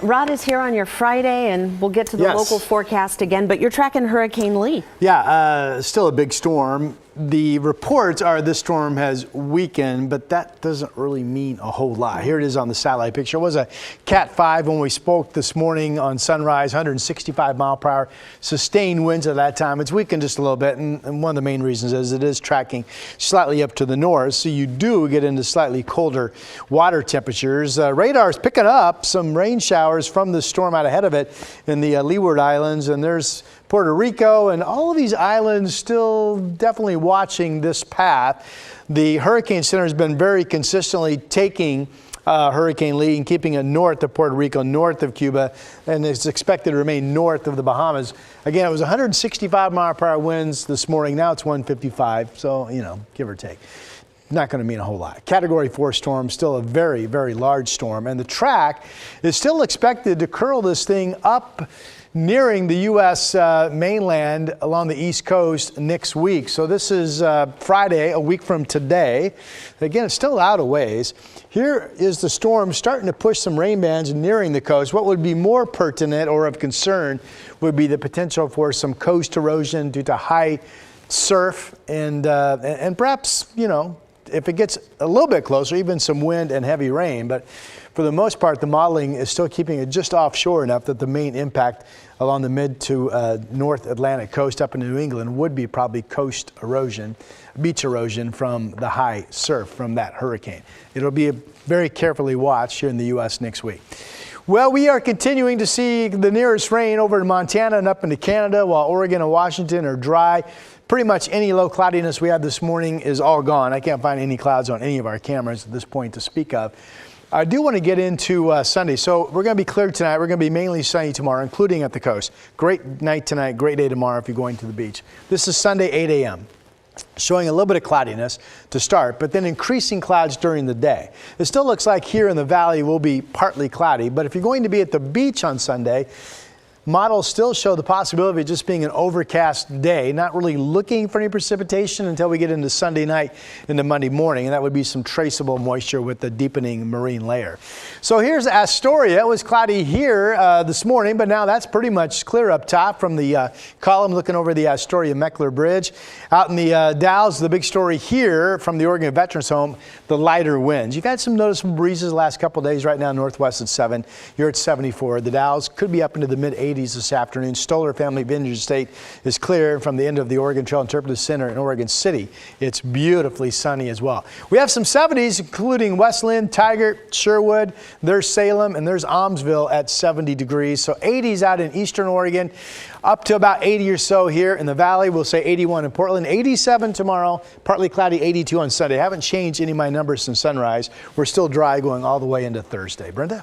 Rod is here on your Friday, and we'll get to the local forecast again, but you're tracking Hurricane Lee. Yeah, still a big storm. The reports are this storm has weakened, but that doesn't really mean a whole lot. Here it is on the satellite picture. It was a Cat 5 when we spoke this morning on sunrise, 165 mile per hour, sustained winds at that time. It's weakened just a little bit, and one of the main reasons is it is tracking slightly up to the north, so you do get into slightly colder water temperatures. Radar is picking up some rain showers from the storm out ahead of it in the Leeward Islands, and there's Puerto Rico, and all of these islands still definitely watching this path. The Hurricane Center has been very consistently taking Hurricane Lee and keeping it north of Puerto Rico, north of Cuba, and it's expected to remain north of the Bahamas. Again, it was 165 mile per hour winds this morning. Now it's 155, so, you know, give or take. Not going to mean a whole lot. Category 4 storm, still a very, very large storm, and the track is still expected to curl this thing up nearing the U.S. mainland along the East Coast next week. So this is Friday, a week from today. Again, it's still out a ways. Here is the storm starting to push some rain bands nearing the coast. What would be more pertinent or of concern would be the potential for some coast erosion due to high surf and perhaps, you know, if it gets a little bit closer, even some wind and heavy rain. But for the most part, the modeling is still keeping it just offshore enough that the main impact along the mid to North Atlantic coast up in New England would be probably coast erosion, beach erosion from the high surf from that hurricane. It'll be very carefully watched here in the U.S. next week. Well, we are continuing to see the nearest rain over in Montana and up into Canada, while Oregon and Washington are dry. Pretty much any low cloudiness we had this morning is all gone. I can't find any clouds on any of our cameras at this point to speak of. I do want to get into Sunday. So we're going to be clear tonight. We're going to be mainly sunny tomorrow, including at the coast. Great night tonight, great day tomorrow if you're going to the beach. This is Sunday, 8 a.m. showing a little bit of cloudiness to start, but then increasing clouds during the day. It still looks like here in the valley will be partly cloudy, but if you're going to be at the beach on Sunday, models still show the possibility of just being an overcast day, not really looking for any precipitation until we get into Sunday night into Monday morning, and that would be some traceable moisture with the deepening marine layer. So here's Astoria. It was cloudy here this morning, but now that's pretty much clear up top from the column looking over the Astoria-Meckler Bridge. Out in the Dalles, the big story here from the Oregon Veterans Home, the lighter winds. You've had some noticeable breezes the last couple of days. Right now, northwest at 7. You're at 74. The Dalles could be up into the mid-80s this afternoon. Stoller Family Vineyard Estate is clear from the end of the Oregon Trail Interpretive Center in Oregon City. It's beautifully sunny as well. We have some 70s, including Westland, Tigard, Sherwood. There's Salem, and there's Almsville at 70 degrees. So 80s out in eastern Oregon, up to about 80 or so here in the valley. We'll say 81 in Portland, 87 tomorrow, partly cloudy, 82 on Sunday. I haven't changed any of my numbers since sunrise. We're still dry going all the way into Thursday. Brenda?